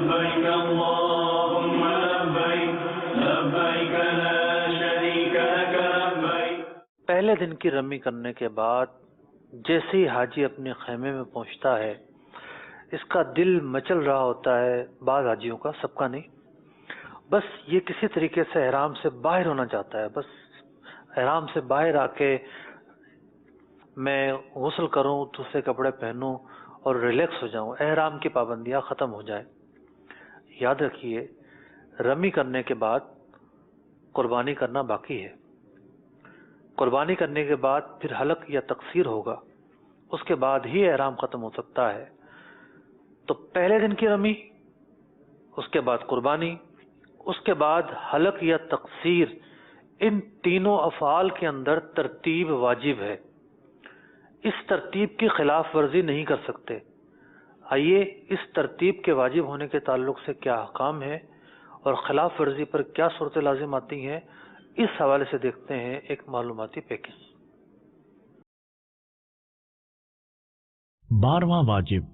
لبيك اللهم لبيك لبيك لا شريك لك لبيك. پہلے دن کی رمی کرنے کے بعد جیسے ہی حاجی اپنے خیمے میں پہنچتا ہے اس کا دل مچل رہا ہوتا ہے، بعض حاجیوں کا، سب کا نہیں، بس یہ کسی طریقے سے احرام سے باہر ہونا چاہتا ہے، بس احرام سے باہر آ کے میں غسل کروں، دوسرے کپڑے پہنوں اور ریلیکس ہو جاؤں، احرام کی پابندیاں ختم ہو جائیں. یاد رکھیے رمی کرنے کے بعد قربانی کرنا باقی ہے. قربانی کرنے کے بعد پھر حلق یا تقصیر ہوگا، اس کے بعد ہی احرام ختم ہو سکتا ہے. تو پہلے دن کی رمی، اس کے بعد قربانی، اس کے بعد حلق یا تقصیر، ان تینوں افعال کے اندر ترتیب واجب ہے. اس ترتیب کی خلاف ورزی نہیں کر سکتے. آئیے اس ترتیب کے واجب ہونے کے تعلق سے کیا احکام ہے اور خلاف ورزی پر کیا صورت لازم آتی ہیں، اس حوالے سے دیکھتے ہیں ایک معلوماتی پیکج. 12واں واجب،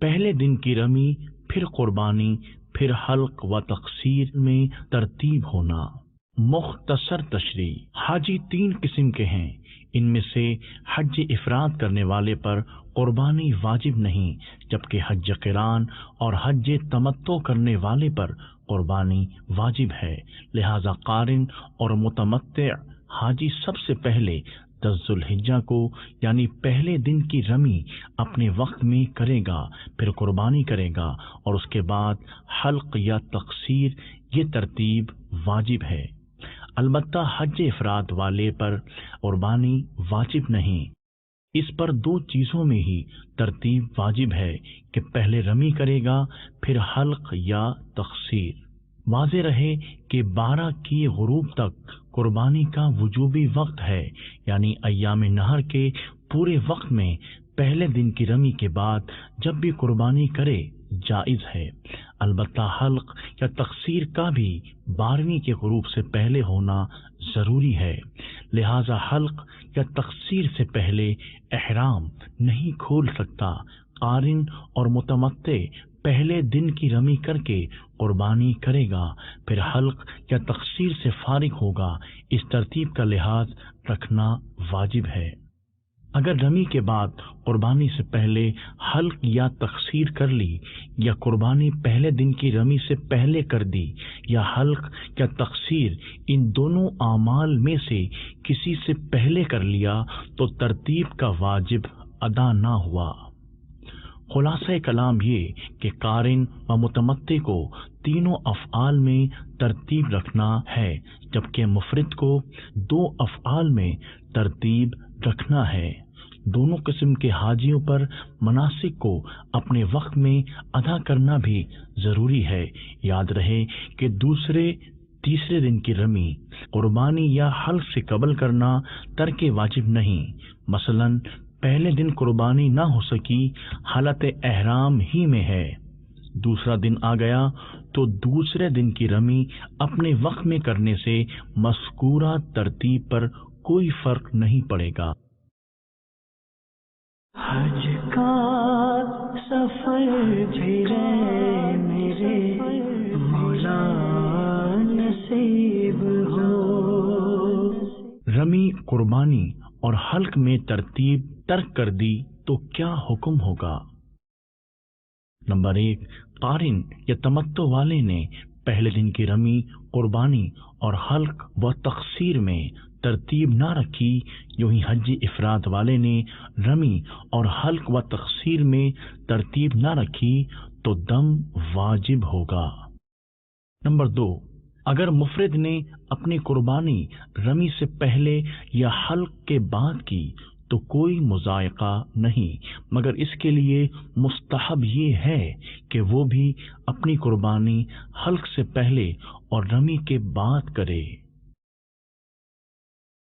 پہلے دن کی رمی، پھر قربانی، پھر حلق و تقصیر میں ترتیب ہونا. مختصر تشریح، حاجی 3 قسم کے ہیں. ان میں سے حج افراد کرنے والے پر قربانی واجب نہیں، جبکہ حج قران اور حج تمتع کرنے والے پر قربانی واجب ہے. لہذا قارن اور متمتع حاجی سب سے پہلے 10 ذو الحجہ کو یعنی پہلے دن کی رمی اپنے وقت میں کرے گا، پھر قربانی کرے گا اور اس کے بعد حلق یا تقصیر. یہ ترتیب واجب ہے. البتہ حج افراد والے پر قربانی واجب نہیں. اس پر 2 چیزوں میں ہی ترتیب واجب ہے کہ پہلے رمی کرے گا پھر حلق یا تقصیر. واضح رہے کہ 12 کی غروب تک قربانی کا وجوبی وقت ہے، یعنی ایام نہر کے پورے وقت میں پہلے دن کی رمی کے بعد جب بھی قربانی کرے جائز ہے. البتہ حلق یا تقصیر کا بھی 12ویں کے غروب سے پہلے ہونا ضروری ہے. لہذا حلق یا تقصیر سے پہلے احرام نہیں کھول سکتا. قارن اور متمتع پہلے دن کی رمی کر کے قربانی کرے گا، پھر حلق یا تقصیر سے فارغ ہوگا. اس ترتیب کا لحاظ رکھنا واجب ہے. اگر رمی کے بعد قربانی سے پہلے حلق یا تقصیر کر لی، یا قربانی پہلے دن کی رمی سے پہلے کر دی، یا حلق یا تقصیر ان دونوں اعمال میں سے کسی سے پہلے کر لیا تو ترتیب کا واجب ادا نہ ہوا. خلاصہ کلام یہ کہ قارن و متمتع کو تینوں افعال میں ترتیب رکھنا ہے، جبکہ مفرد کو 2 افعال میں ترتیب رکھنا ہے. دونوں قسم کے حاجیوں پر مناسک کو اپنے وقت میں ادا کرنا بھی ضروری ہے. یاد رہے کہ دوسرے تیسرے دن کی رمی قربانی یا حلق سے قبل کرنا ترک واجب نہیں. مثلا پہلے دن قربانی نہ ہو سکی، حالت احرام ہی میں ہے، دوسرا دن آ گیا تو دوسرے دن کی رمی اپنے وقت میں کرنے سے مذکورہ ترتیب پر کوئی فرق نہیں پڑے گا. حج کا سفر پھرے میرے مولا نصیب ہو. رمی، قربانی اور حلق میں ترتیب ترک کر دی تو کیا حکم ہوگا؟ نمبر 1، قارن یا تمتع والے نے پہلے دن کی رمی، قربانی اور حلق و تقصیر میں ترتیب نہ رکھی، یوں ہی حجی افراد والے نے رمی اور حلق و تقصیر میں ترتیب نہ رکھی تو دم واجب ہوگا. نمبر 2، اگر مفرد نے اپنی قربانی رمی سے پہلے یا حلق کے بعد کی تو کوئی مضائقہ نہیں، مگر اس کے لیے مستحب یہ ہے کہ وہ بھی اپنی قربانی حلق سے پہلے اور رمی کے بعد کرے.